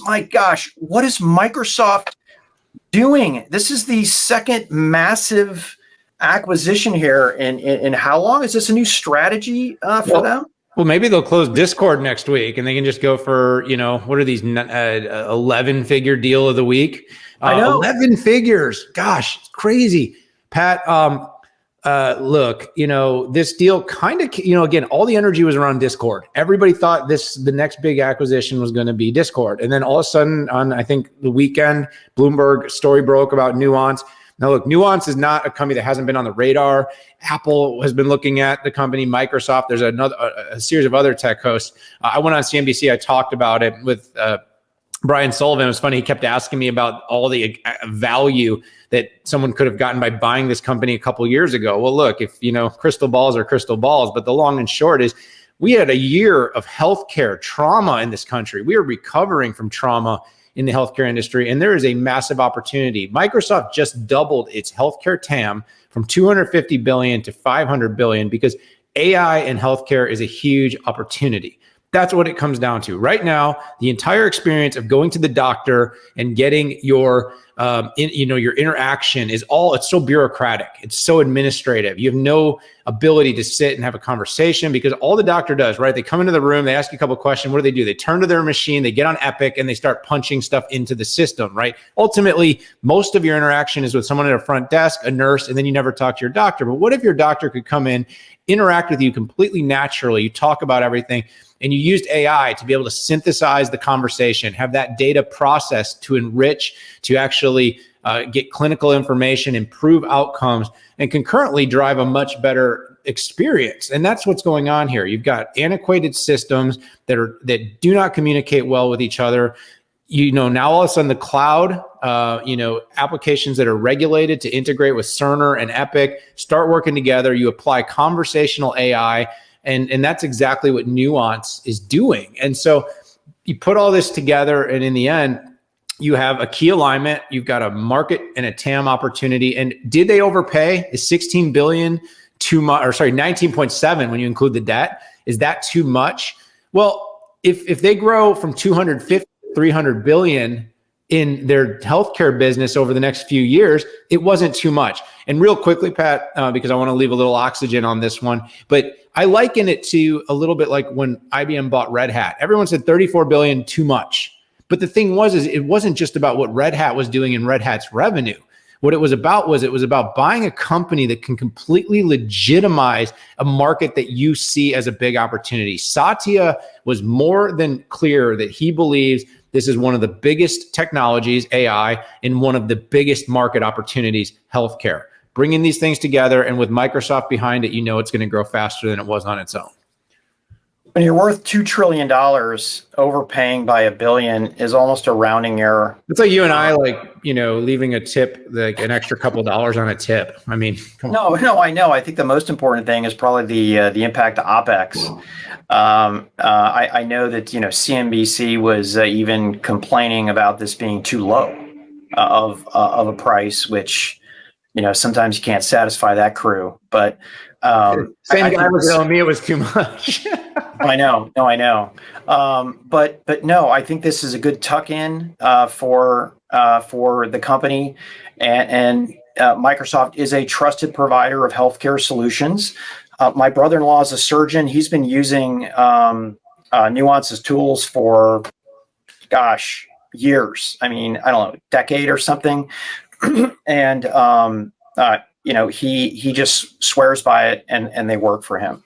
My gosh, what is Microsoft doing? This is the second massive acquisition here. In how long? Is this a new strategy for them? Well, maybe they'll close Discord next week and they can just go for, what are these 11-figure deal of the week? I know. 11 figures. Gosh, it's crazy. Pat, look, this deal kind of, again, all the energy was around Discord. Everybody thought the next big acquisition was going to be Discord. And then all of a sudden on, I think the weekend, Bloomberg story broke about Nuance. Now, look, Nuance is not a company that hasn't been on the radar. Apple has been looking at the company, Microsoft. There's a series of other tech hosts. I went on CNBC. I talked about it with Brian Sullivan. It was funny. He kept asking me about all the value that someone could have gotten by buying this company a couple of years ago. Well, look, if crystal balls are crystal balls, but the long and short is we had a year of healthcare trauma in this country. We are recovering from trauma in the healthcare industry, and there is a massive opportunity. Microsoft just doubled its healthcare TAM from 250 billion to 500 billion because AI and healthcare is a huge opportunity. That's what it comes down to. Right now, the entire experience of going to the doctor and getting your your interaction it's so bureaucratic. It's so administrative. You have no ability to sit and have a conversation because all the doctor does, right? They come into the room, they ask you a couple of questions. What do? They turn to their machine, they get on Epic, and they start punching stuff into the system, right? Ultimately, most of your interaction is with someone at a front desk, a nurse, and then you never talk to your doctor. But what if your doctor could come in, interact with you completely naturally, you talk about everything, and you used AI to be able to synthesize the conversation, have that data processed to enrich, to actually get clinical information, improve outcomes, and concurrently drive a much better experience. And that's what's going on here. You've got antiquated systems that do not communicate well with each other. Now all of a sudden the cloud, applications that are regulated to integrate with Cerner and Epic start working together. You apply conversational AI. And that's exactly what Nuance is doing. And so you put all this together, and in the end, you have a key alignment. You've got a market and a TAM opportunity. And did they overpay? Is 16 billion too much? Or sorry, 19.7 when you include the debt. Is that too much? Well, if they grow from 250 to 300 billion in their healthcare business over the next few years, it wasn't too much. And real quickly, Pat, because I want to leave a little oxygen on this one, but I liken it to a little bit like when IBM bought Red Hat. Everyone said 34 billion, too much. But the thing was, it wasn't just about what Red Hat was doing in Red Hat's revenue. What it was about buying a company that can completely legitimize a market that you see as a big opportunity. Satya was more than clear that he believes this is one of the biggest technologies, AI, and one of the biggest market opportunities, healthcare. Bringing these things together, and with Microsoft behind it, it's going to grow faster than it was on its own. When you're worth $2 trillion, overpaying by $1 billion is almost a rounding error. It's like you and I, leaving a tip, like an extra couple dollars on a tip. I mean, come on. No, I know. I think the most important thing is probably the impact to OpEx. I know that CNBC was even complaining about this being too low of a price, which sometimes you can't satisfy that crew. But same guy was telling me it was too much. I know. But no, I think this is a good tuck-in for the company, and Microsoft is a trusted provider of healthcare solutions. My brother-in-law is a surgeon. He's been using Nuance's tools for, years. I mean, I don't know, decade or something. And he just swears by it, and they work for him.